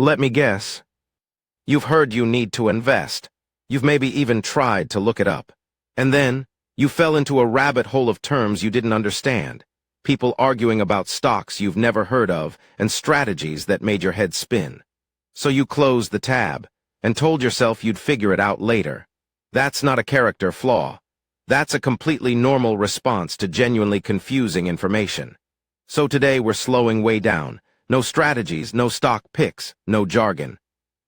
Let me guess. You've heard you need to invest. You've maybe even tried to look it up. And then, you fell into a rabbit hole of terms you didn't understand. People arguing about stocks you've never heard of and strategies that made your head spin. So you closed the tab and told yourself you'd figure it out later. That's not a character flaw. That's a completely normal response to genuinely confusing information. So today we're slowing way down. No strategies, no stock picks, no jargon.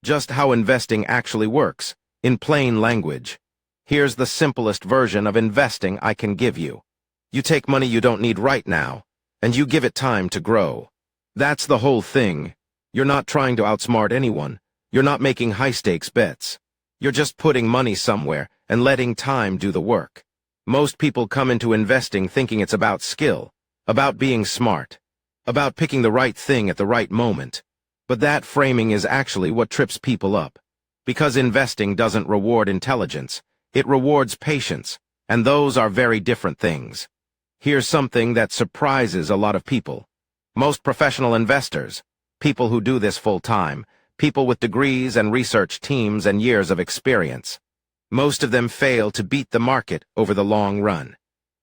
Just how investing actually works, in plain language. Here's the simplest version of investing I can give you. You take money you don't need right now, and you give it time to grow. That's the whole thing. You're not trying to outsmart anyone. You're not making high-stakes bets. You're just putting money somewhere and letting time do the work. Most people come into investing thinking it's about skill, about being smart, about picking the right thing at the right moment. But that framing is actually what trips people up. Because investing doesn't reward intelligence, it rewards patience, and those are very different things. Here's something that surprises a lot of people. Most professional investors, people who do this full-time, people with degrees and research teams and years of experience, most of them fail to beat the market over the long run.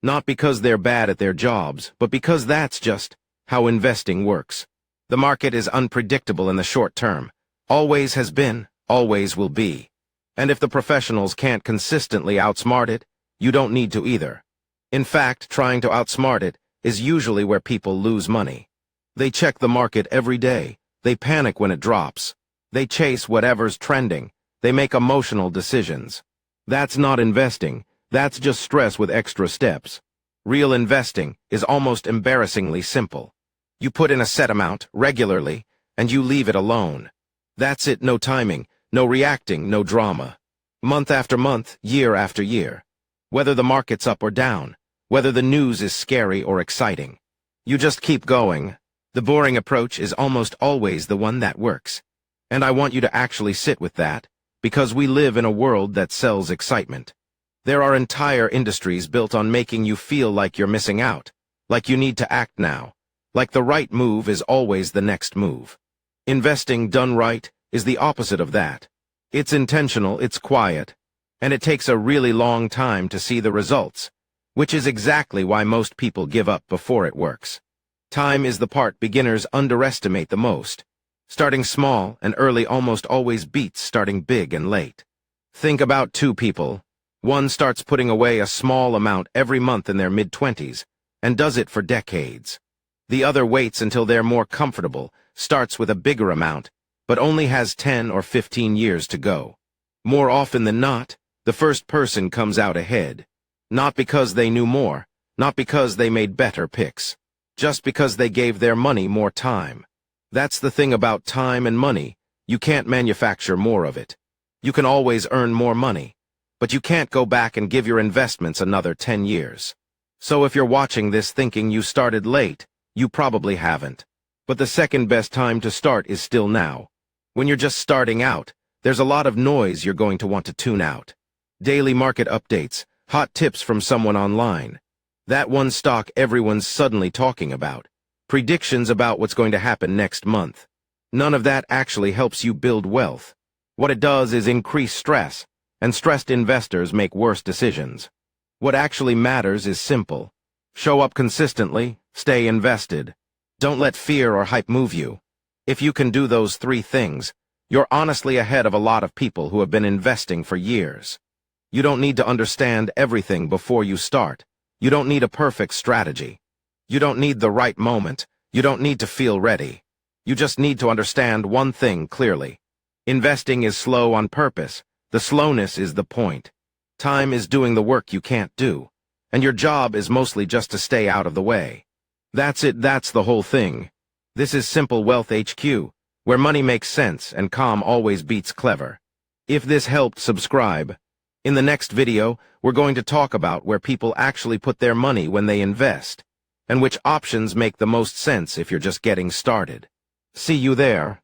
Not because they're bad at their jobs, but because that's just how investing works. The market is unpredictable in the short term. Always has been, always will be. And if the professionals can't consistently outsmart it, you don't need to either. In fact, trying to outsmart it is usually where people lose money. They check the market every day. They panic when it drops. They chase whatever's trending. They make emotional decisions. That's not investing. That's just stress with extra steps. Real investing is almost embarrassingly simple. You put in a set amount, regularly, and you leave it alone. That's it, no timing, no reacting, no drama. Month after month, year after year. Whether the market's up or down, whether the news is scary or exciting. You just keep going. The boring approach is almost always the one that works. And I want you to actually sit with that, because we live in a world that sells excitement. There are entire industries built on making you feel like you're missing out, like you need to act now, like the right move is always the next move. Investing done right is the opposite of that. It's intentional, it's quiet, and it takes a really long time to see the results, which is exactly why most people give up before it works. Time is the part beginners underestimate the most. Starting small and early almost always beats starting big and late. Think about two people. One starts putting away a small amount every month in their mid-20s and does it for decades. The other waits until they're more comfortable, starts with a bigger amount, but only has 10 or 15 years to go. More often than not, the first person comes out ahead. Not because they knew more, not because they made better picks, just because they gave their money more time. That's the thing about time and money. You can't manufacture more of it. You can always earn more money, but you can't go back and give your investments another 10 years. So if you're watching this thinking you started late, you probably haven't. But the second best time to start is still now. When you're just starting out, there's a lot of noise you're going to want to tune out. Daily market updates, hot tips from someone online. That one stock everyone's suddenly talking about. Predictions about what's going to happen next month. None of that actually helps you build wealth. What it does is increase stress, and stressed investors make worse decisions. What actually matters is simple. Show up consistently, stay invested. Don't let fear or hype move you. If you can do those three things, you're honestly ahead of a lot of people who have been investing for years. You don't need to understand everything before you start. You don't need a perfect strategy. You don't need the right moment. You don't need to feel ready. You just need to understand one thing clearly. Investing is slow on purpose. The slowness is the point. Time is doing the work you can't do, and your job is mostly just to stay out of the way. That's it, that's the whole thing. This is Simple Wealth HQ, where money makes sense and calm always beats clever. If this helped, subscribe. In the next video, we're going to talk about where people actually put their money when they invest, and which options make the most sense if you're just getting started. See you there.